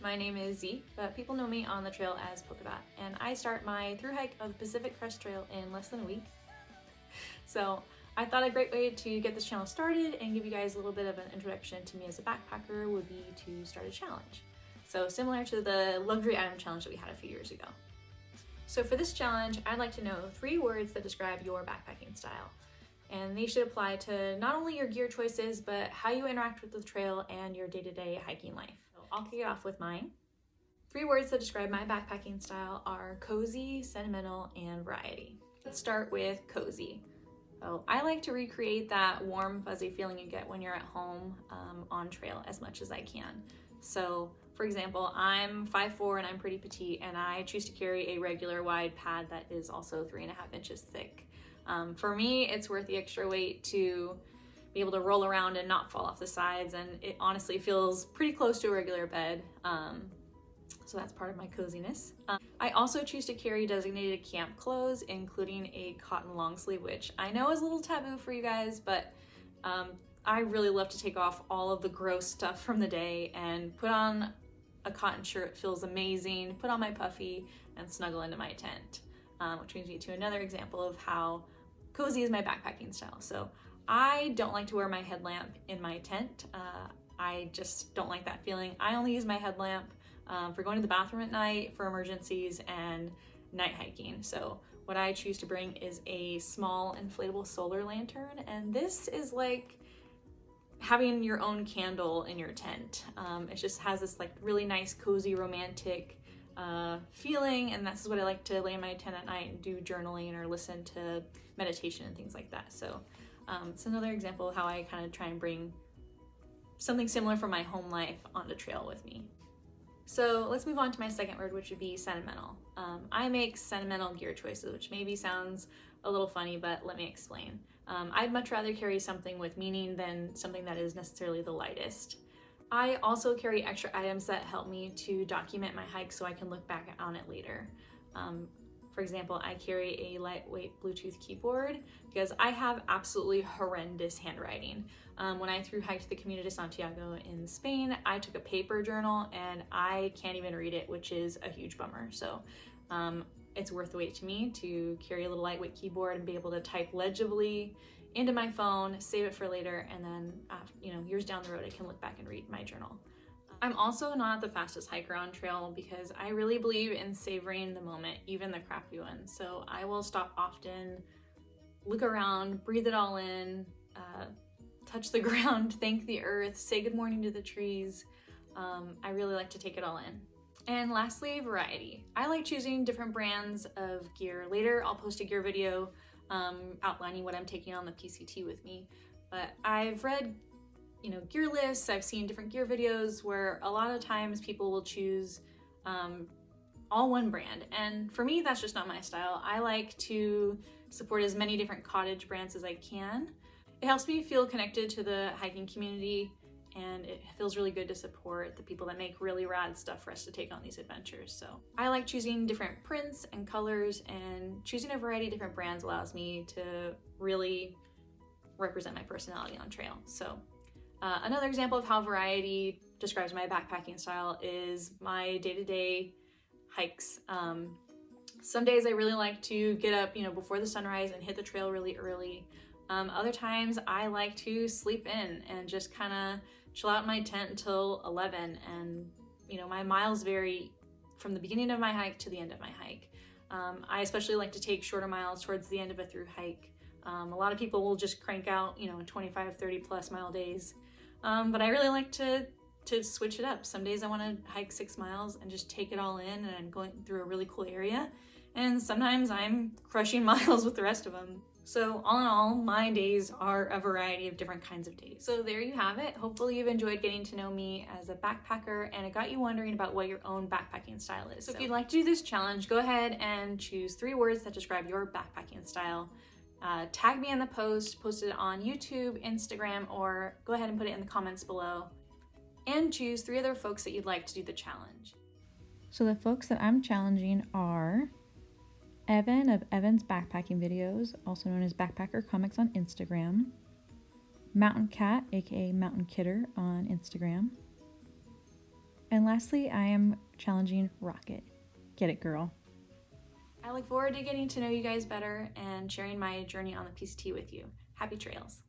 My name is Z, but people know me on the trail as Polkadot, and I start my thru hike of the Pacific Crest Trail in less than a week. So I thought a great way to get this channel started and give you guys a little bit of an introduction to me as a backpacker would be to start a challenge. So similar to the luxury item challenge that we had a few years ago. So for this challenge, I'd like to know 3 words that describe your backpacking style. And they should apply to not only your gear choices, but how you interact with the trail and your day-to-day hiking life. So I'll kick it off with mine. 3 words that describe my backpacking style are cozy, sentimental, and variety. Let's start with cozy. So I like to recreate that warm, fuzzy feeling you get when you're at home on trail as much as I can. So for example, I'm 5'4" and I'm pretty petite, and I choose to carry a regular wide pad that is also 3.5 inches thick. For me, it's worth the extra weight to be able to roll around and not fall off the sides, and it honestly feels pretty close to a regular bed. So that's part of my coziness. I also choose to carry designated camp clothes, including a cotton long sleeve, which I know is a little taboo for you guys, but I really love to take off all of the gross stuff from the day and put on a cotton shirt. It feels amazing, put on my puffy, and snuggle into my tent. Which brings me to another example of how cozy is my backpacking style. So I don't like to wear my headlamp in my tent. I just don't like that feeling. I only use my headlamp for going to the bathroom at night, for emergencies, and night hiking. So what I choose to bring is a small inflatable solar lantern, and this is like having your own candle in your tent. It just has this like really nice, cozy, romantic feeling, and that's what I like to lay in my tent at night and do journaling or listen to meditation and things like that. So it's another example of how I kind of try and bring something similar from my home life onto trail with me. So let's move on to my second word, which would be sentimental. I make sentimental gear choices, which maybe sounds a little funny, but let me explain. I'd much rather carry something with meaning than something that is necessarily the lightest. I also carry extra items that help me to document my hike so I can look back on it later. For example, I carry a lightweight Bluetooth keyboard because I have absolutely horrendous handwriting. When I thru hiked the Camino de Santiago in Spain, I took a paper journal and I can't even read it, which is a huge bummer. So it's worth the wait to me to carry a little lightweight keyboard and be able to type legibly into my phone, save it for later, and then years down the road I can look back and read my journal. I'm also not the fastest hiker on trail because I really believe in savoring the moment, even the crappy ones. So I will stop often, look around, breathe it all in, touch the ground, thank the earth, say good morning to the trees. I really like to take it all in. And lastly, variety. I like choosing different brands of gear. Later, I'll post a gear video outlining what I'm taking on the PCT with me. But I've read, gear lists. I've seen different gear videos where a lot of times people will choose all one brand. And for me, that's just not my style. I like to support as many different cottage brands as I can. It helps me feel connected to the hiking community, and it feels really good to support the people that make really rad stuff for us to take on these adventures. So I like choosing different prints and colors, and choosing a variety of different brands allows me to really represent my personality on trail. So another example of how variety describes my backpacking style is my day-to-day hikes. Some days I really like to get up, before the sunrise and hit the trail really early. Other times I like to sleep in and just kind of chill out in my tent until 11, and my miles vary from the beginning of my hike to the end of my hike. I especially like to take shorter miles towards the end of a thru hike. A lot of people will just crank out 25, 30 plus mile days, but I really like to switch it up. Some days I want to hike 6 miles and just take it all in, and I'm going through a really cool area, and sometimes I'm crushing miles with the rest of them. So all in all, my days are a variety of different kinds of days. So there you have it. Hopefully you've enjoyed getting to know me as a backpacker, and it got you wondering about what your own backpacking style is. So if you'd like to do this challenge, go ahead and choose 3 words that describe your backpacking style. Tag me in the post, post it on YouTube, Instagram, or go ahead and put it in the comments below. And choose 3 other folks that you'd like to do the challenge. So the folks that I'm challenging are Evan of Evan's Backpacking Videos, also known as Backpacker Comics on Instagram, Mountain Cat, aka Mountain Kidder on Instagram, and lastly, I am challenging Rocket. Get it, girl. I look forward to getting to know you guys better and sharing my journey on the PCT with you. Happy trails.